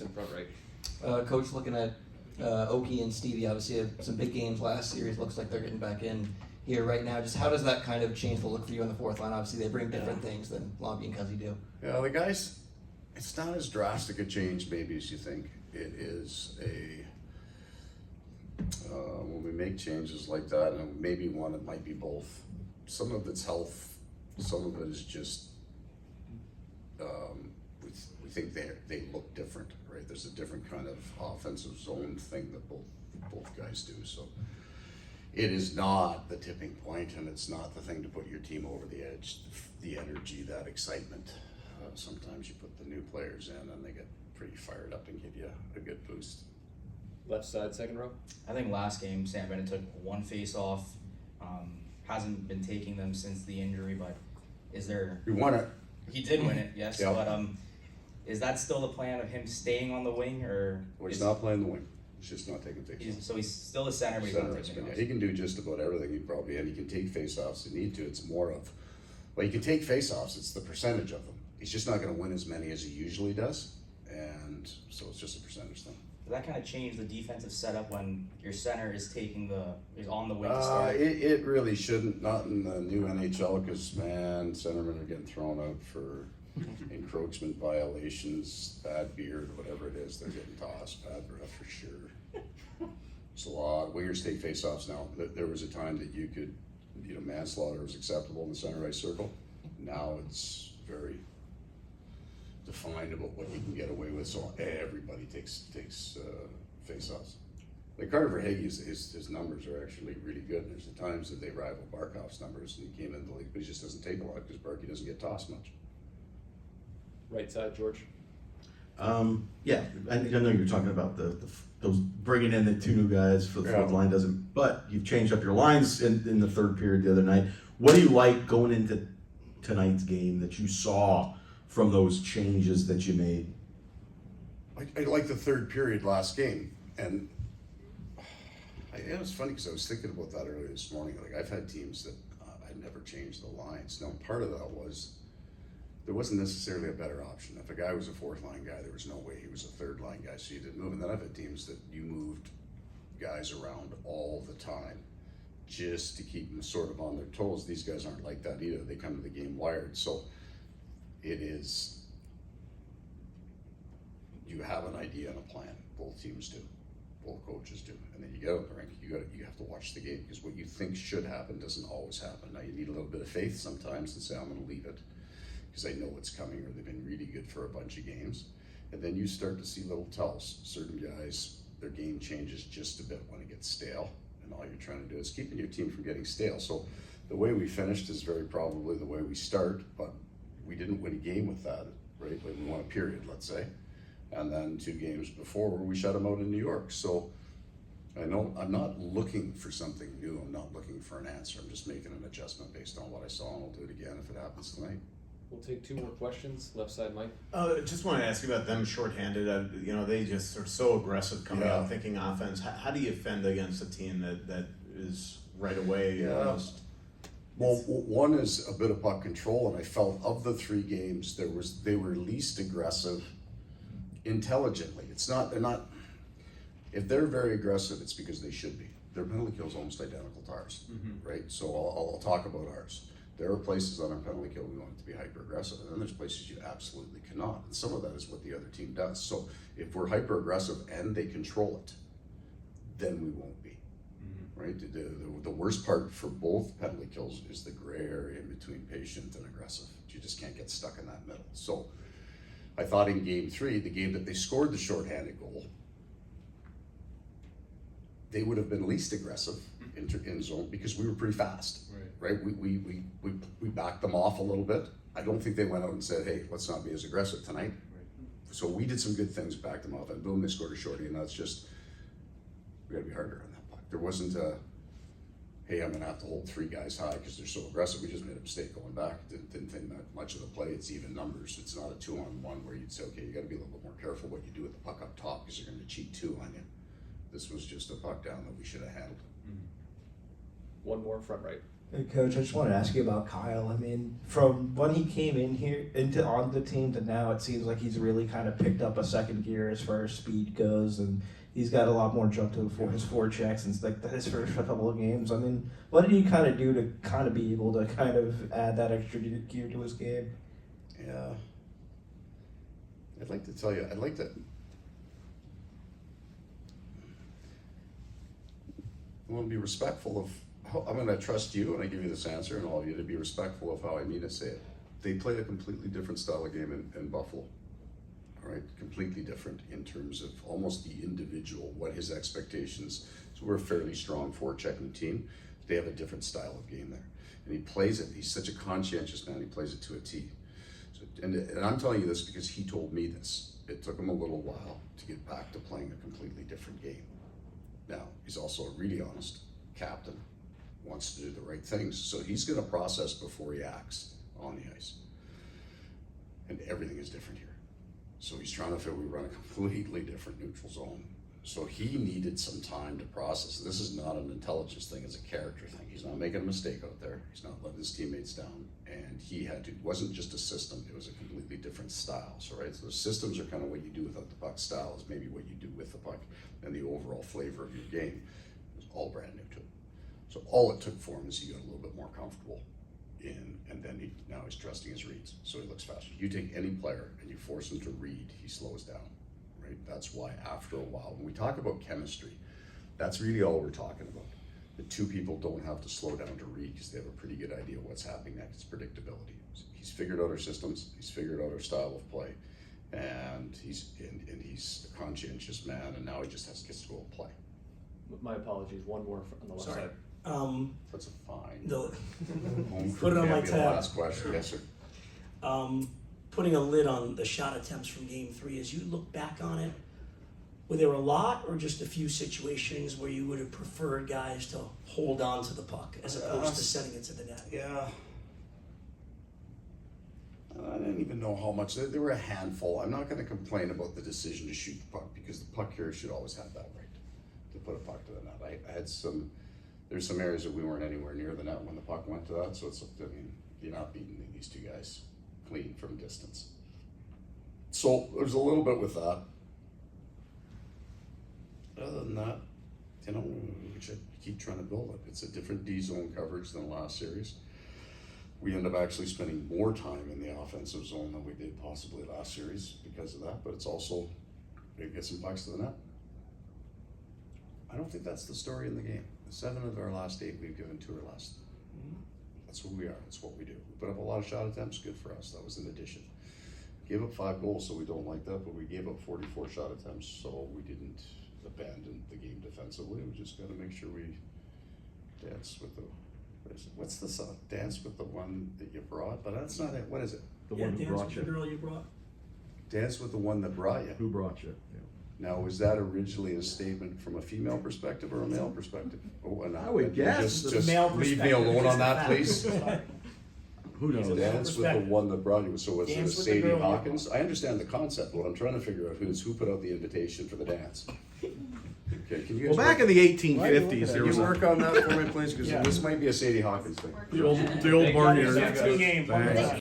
in front right. Coach, looking at Oki and Stevie, obviously had some big games last series. Looks like they're getting back in here right now. Just how does that kind of change the look for you on the fourth line? Obviously, they bring different things than Lomby and Cuzzy do. Yeah, the guys, it's not as drastic a change maybe as you think. It is when we make changes like that, and maybe one, it might be both. Some of it's health, some of it is just we think they look different, right? There's a different kind of offensive zone thing that both guys do. So it is not the tipping point, and it's not the thing to put your team over the edge. The energy, that excitement. Sometimes you put the new players in, and they get pretty fired up and give you a good boost. Left side, second row. I think last game Sam Bennett took one face off. Hasn't been taking them since the injury, but is there? We won it. He did win it, yes. Yep. But is that still the plan of him staying on the wing, or? Well, he's not playing the wing. He's just not taking face-offs. So he's still a center, but he's not taking Yeah, he can do just about everything. He can take face-offs if you need to. It's more of, well, he can take face-offs. It's the percentage of them. He's just not going to win as many as he usually does, and so it's just a percentage thing. Does that kind of change the defensive setup when your center is on the wing to start? It really shouldn't, not in the new NHL, because man, centermen are getting thrown out for encroachment violations, bad beard, whatever it is. They're getting tossed, bad breath for sure. It's a lot. Wingers take face-offs now. There was a time that you could, manslaughter was acceptable in the center ice circle. Now it's very defined about what you can get away with, so everybody takes face-offs. Like Carter Verhaeghe, his numbers are actually really good. There's the times that they rival Barkov's numbers, and he came into the league, but he just doesn't take a lot because Barkey doesn't get tossed much. Right side, George. Yeah, I know you're talking about those bringing in the two new guys for the fourth line doesn't, but you've changed up your lines in the third period the other night. What do you like going into tonight's game that you saw from those changes that you made? I like the third period last game, and it was funny because I was thinking about that earlier this morning. Like, I've had teams that I'd never changed the lines. Now, part of that was there wasn't necessarily a better option. If a guy was a fourth line guy, there was no way he was a third line guy, so you didn't move. And then I've had teams that you moved guys around all the time just to keep them sort of on their toes. These guys aren't like that either. They come to the game wired. So it is, you have an idea and a plan. Both teams do. Both coaches do. And then you get out the rink, you have to watch the game, because what you think should happen doesn't always happen. Now you need a little bit of faith sometimes and say, I'm gonna leave it because I know it's coming, or they've been really good for a bunch of games. And then you start to see little tells. Certain guys, their game changes just a bit when it gets stale, and all you're trying to do is keeping your team from getting stale. So the way we finished is very probably the way we start, but we didn't win a game with that, right? Like, we won a period, let's say. And then 2 games before where we shut them out in New York. So I know I'm not looking for something new. I'm not looking for an answer. I'm just making an adjustment based on what I saw, and I'll do it again if it happens tonight. We'll take 2 more questions. Left side, Mike. Just want to ask you about them shorthanded. They just are so aggressive coming out, thinking offense. How do you fend against a team that is right away? Well, one is a bit of puck control, and I felt of the 3 games, they were least aggressive intelligently. They're not, if they're very aggressive, it's because they should be. Their penalty kill is almost identical to ours, right? So I'll talk about ours. There are places on our penalty kill we want it to be hyper aggressive, and then there's places you absolutely cannot. And some of that is what the other team does. So if we're hyper aggressive and they control it, then we won't be. Right? The worst part for both penalty kills is the gray area in between patient and aggressive. You just can't get stuck in that middle. So I thought in game 3, the game that they scored the shorthanded goal, they would have been least aggressive in zone because we were pretty fast. Right? We backed them off a little bit. I don't think they went out and said, hey, let's not be as aggressive tonight. So we did some good things, backed them off, and boom, they scored a shorty, and that's just, we gotta be harder on that puck. There wasn't a, hey, I'm gonna have to hold 3 guys high because they're so aggressive. We just made a mistake going back. Didn't think that much of the play. It's even numbers. It's not a 2-on-1 where you'd say, okay, you gotta be a little bit more careful what you do with the puck up top because they're gonna cheat 2 on you. This was just a puck down that we should have handled. 1 more front right. Hey, Coach, I just wanted to ask you about Kyle. I mean, from when he came in here on the team to now, it seems like he's really kind of picked up a second gear as far as speed goes, and he's got a lot more jump to his forechecks and like his first couple of games. I mean, what did he kind of do to kind of be able to kind of add that extra gear to his game? Yeah. I'd like to tell you, I want to be respectful of, I'm going to trust you and I give you this answer and all of you to be respectful of how I mean to say it. They played a completely different style of game in Buffalo. All right, completely different in terms of almost the individual, what his expectations. So we're a fairly strong forechecking team. They have a different style of game there. And he plays it, he's such a conscientious man, he plays it to a T. So, and I'm telling you this because he told me this. It took him a little while to get back to playing a completely different game. Now, he's also a really honest captain, wants to do the right things. So he's gonna process before he acts on the ice. And everything is different here. So he's trying to feel we run a completely different neutral zone. So he needed some time to process. This is not an intelligence thing, it's a character thing. He's not making a mistake out there. He's not letting his teammates down. And he had to, it wasn't just a system, it was a completely different style. So right, so the systems are kind of what you do without the puck. Style is maybe what you do with the puck, and the overall flavor of your game was all brand new to him. So all it took for him is he got a little bit more comfortable in, and then now he's trusting his reads, so he looks faster. You take any player and you force him to read, he slows down, right? That's why after a while, when we talk about chemistry, that's really all we're talking about. The two people don't have to slow down to read because they have a pretty good idea what's happening next. It's predictability. He's figured out our systems, he's figured out our style of play, and he's a conscientious man, and now he just gets to go and play. My apologies. One more on the left Sorry. side. That's a fine. The, Home Put it on can't my be the tab. last question, yes, sir. putting a lid on the shot attempts from game 3, as you look back on it, were there a lot or just a few situations where you would have preferred guys to hold on to the puck as opposed to setting it to the net? Yeah. I didn't even know how much. There were a handful. I'm not going to complain about the decision to shoot the puck because the puck carrier should always have that right to put a puck to the net. I had some. There's some areas that we weren't anywhere near the net when the puck went to that. So it's. I mean, you're not beating these two guys clean from distance. So there's a little bit with that. Other than that, you know, we should keep trying to build it. It's a different D zone coverage than the last series. We end up actually spending more time in the offensive zone than we did possibly last series because of that, but it's also, we get some pucks to the net. I don't think that's the story in the game. 7 of our last 8, we've given 2 or less. That's who we are, that's what we do. We put up a lot of shot attempts, good for us, that was an addition. Gave up 5 goals, so we don't like that, but we gave up 44 shot attempts, so we didn't abandon the game defensively. We just gotta make sure we dance with the, what's the song? Dance with the one that you brought, but that's not it. What is it? The Yeah, one who dance brought with you. the girl you brought. Dance with the one that brought you. Who brought you? Yeah. Now, was that originally a statement from a female perspective or a male perspective? Oh, and I would guess just, the male leave me perspective alone is on the that, fact. please. Who knows? male Dance with the perspective. one that brought you. So was it a Dance with the Sadie girl you Hawkins? I understand the concept. What I'm trying to figure out who put out the invitation for the dance. Okay, can you guys Well, back in the 1850s, there can was you a work on that for me, please? Because Yeah. this might be a Sadie Hawkins thing. the old barnyard. That's the game. Thanks.